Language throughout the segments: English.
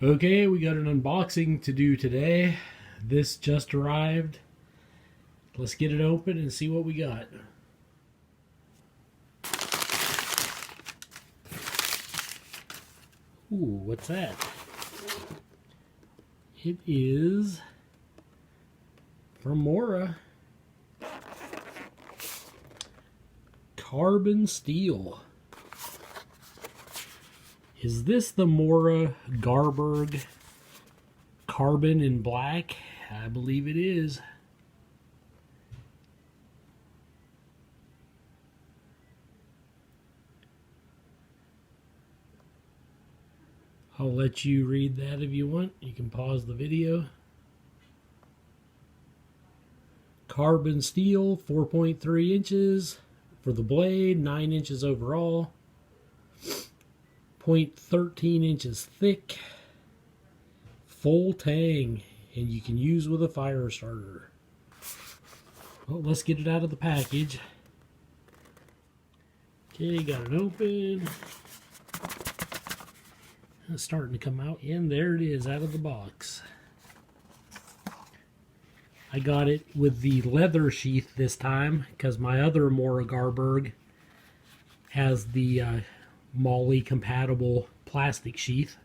Okay, we got an unboxing to do today. This just arrived. Let's get it open and see what we got. Ooh, what's that? It is from Mora. Carbon steel. Is this the Mora Garberg carbon in black? I believe it is. I'll let you read that if you want. You can pause the video. Carbon steel, 4.3 inches for the blade, 9 inches overall. 0.13 inches thick, full tang, and you can use with a fire starter. Well, let's get it out of the package. Okay, got it open. It's starting to come out, and there it is out of the box. I got it with the leather sheath this time because my other Mora Garberg has the Molly compatible plastic sheath.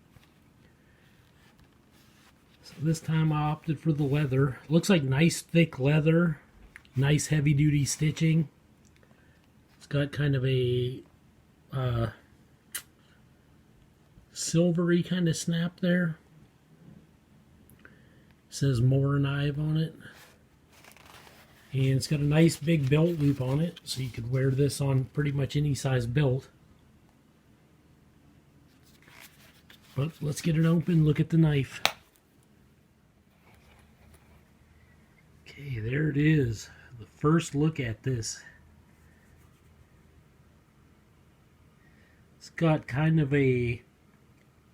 So this time I opted for the leather. Looks like nice thick leather, nice heavy duty stitching. It's got kind of a silvery kind of snap there. It says MoraKniv on it. And it's got a nice big belt loop on it, so you could wear this on pretty much any size belt. But let's get it open, look at the knife. Okay, there it is. The first look at this. It's got kind of a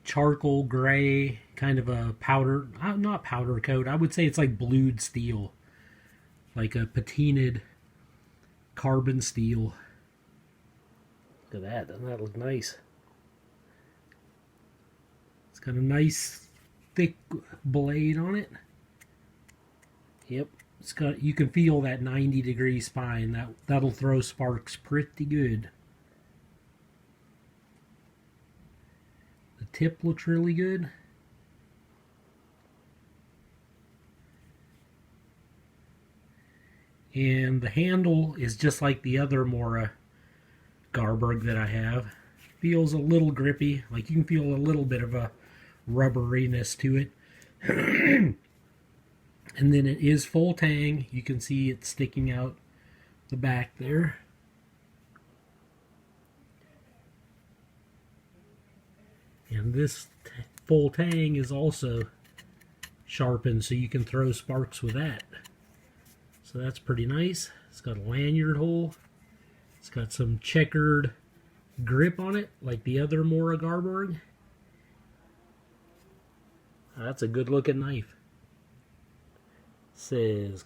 charcoal gray, kind of a powder, not powder coat, I would say it's like blued steel. Like a patinaed carbon steel. Look at that, doesn't that look nice? It's got a nice thick blade on it. Yep, it's got, you can feel that 90-degree spine. That'll throw sparks pretty good. The tip looks really good. And the handle is just like the other Mora Garberg that I have. Feels a little grippy, like you can feel a little bit of a rubberiness to it. And then it is full tang. You can see it sticking out the back there. And this full tang is also sharpened, so you can throw sparks with that. So that's pretty nice. It's got a lanyard hole. It's got some checkered grip on it, like the other Mora Garberg. That's a good looking knife. It says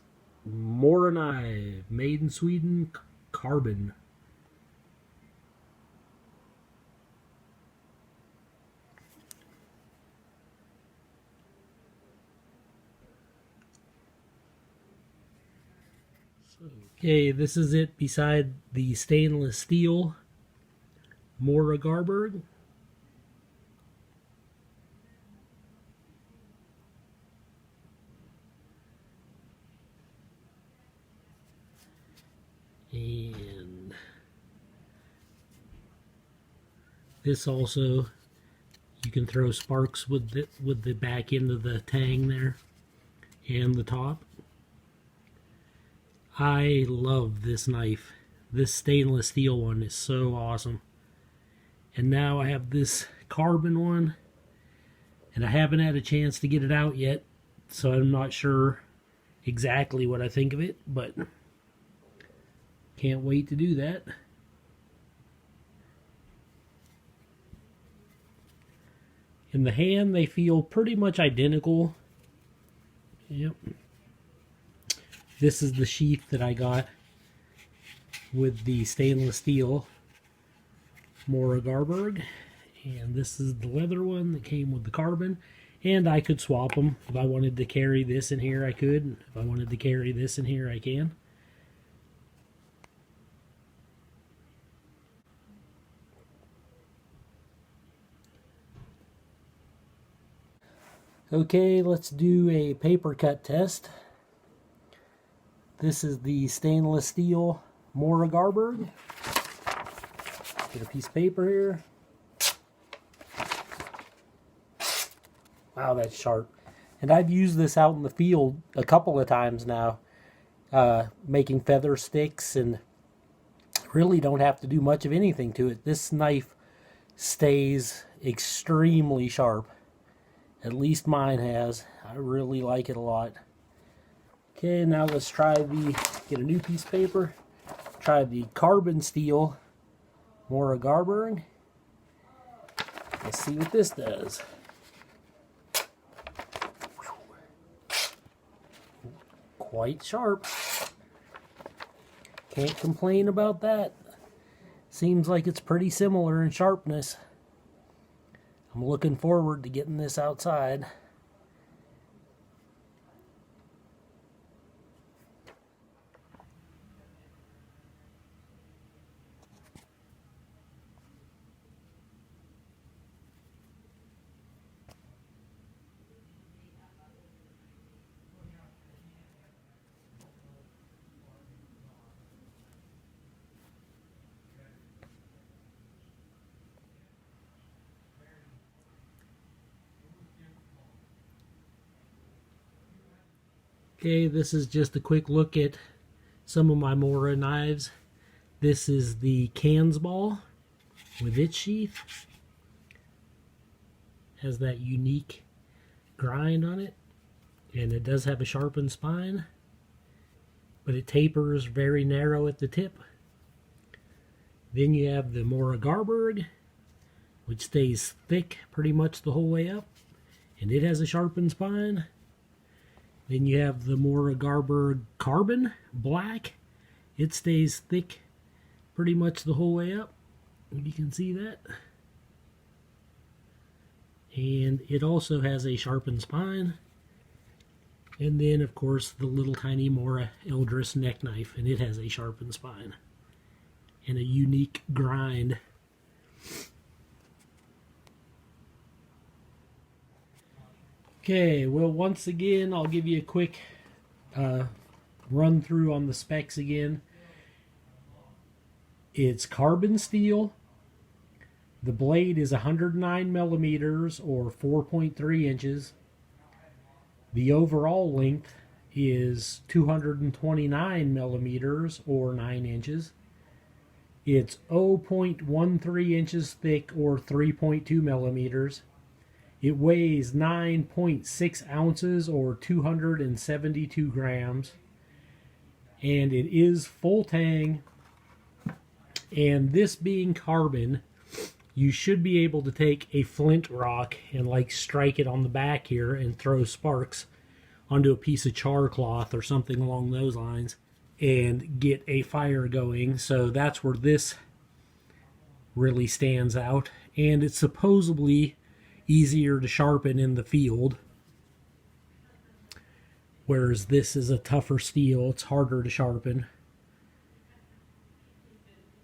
MoraKniv, made in Sweden, carbon. Okay, this is it beside the stainless steel Mora Garberg. And this also, you can throw sparks with the back end of the tang there and the top. I love this knife. This stainless steel one is so awesome. And now I have this carbon one, and I haven't had a chance to get it out yet, so I'm not sure exactly what I think of it, but can't wait to do that. In the hand, they feel pretty much identical. Yep. This is the sheath that I got with the stainless steel Mora Garberg, and this is the leather one that came with the carbon. And I could swap them. If I wanted to carry this in here, I could. If I wanted to carry this in here, I can. Okay, let's do a paper cut test. This is the stainless steel Mora Garberg. Get a piece of paper here. Wow, that's sharp. And I've used this out in the field a couple of times now, making feather sticks, and really don't have to do much of anything to it. This knife stays extremely sharp. At least mine has. I really like it a lot. Okay, now let's try get a new piece of paper. Try the carbon steel Mora Garberg. Let's see what this does. Quite sharp. Can't complain about that. Seems like it's pretty similar in sharpness. I'm looking forward to getting this outside. Okay, this is just a quick look at some of my Mora knives. This is the Cans ball with its sheath. Has that unique grind on it, and it does have a sharpened spine, but it tapers very narrow at the tip. Then you have the Mora Garberg, which stays thick pretty much the whole way up, and it has a sharpened spine. Then you have the Mora Garberg Carbon Black. It stays thick pretty much the whole way up. You can see that. And it also has a sharpened spine. And then, of course, the little tiny Mora Eldris neck knife, and it has a sharpened spine and a unique grind. Okay, well, once again, I'll give you a quick run through on the specs again. It's carbon steel. The blade is 109 millimeters or 4.3 inches. The overall length is 229 millimeters or 9 inches. It's 0.13 inches thick or 3.2 millimeters. It weighs 9.6 ounces or 272 grams. And it is full tang. And this being carbon, you should be able to take a flint rock and like strike it on the back here and throw sparks onto a piece of char cloth or something along those lines and get a fire going. So that's where this really stands out. And it's supposedly easier to sharpen in the field, whereas this is a tougher steel. It's harder to sharpen,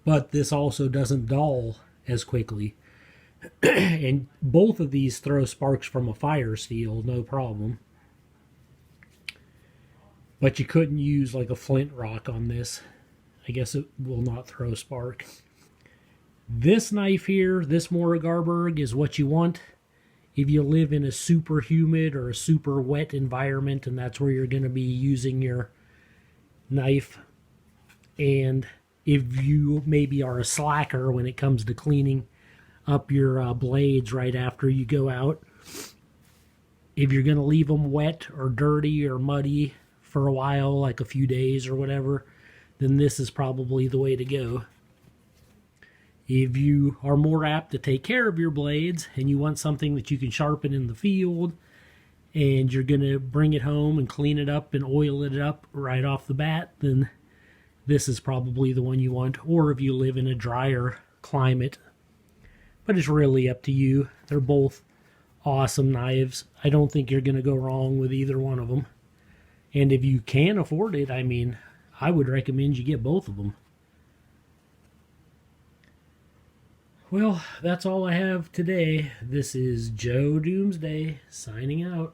but this also doesn't dull as quickly. And both of these throw sparks from a fire steel, no problem, but you couldn't use like a flint rock on this. I guess it will not throw spark. This knife here, this Mora Garberg, is what you want if you live in a super humid or a super wet environment, and that's where you're going to be using your knife. And if you maybe are a slacker when it comes to cleaning up your blades right after you go out, if you're going to leave them wet or dirty or muddy for a while, like a few days or whatever, then this is probably the way to go. If you are more apt to take care of your blades and you want something that you can sharpen in the field and you're going to bring it home and clean it up and oil it up right off the bat, then this is probably the one you want. Or if you live in a drier climate. But it's really up to you. They're both awesome knives. I don't think you're going to go wrong with either one of them. And if you can afford it, I mean, I would recommend you get both of them. Well, that's all I have today. This is Joe Doomsday signing out.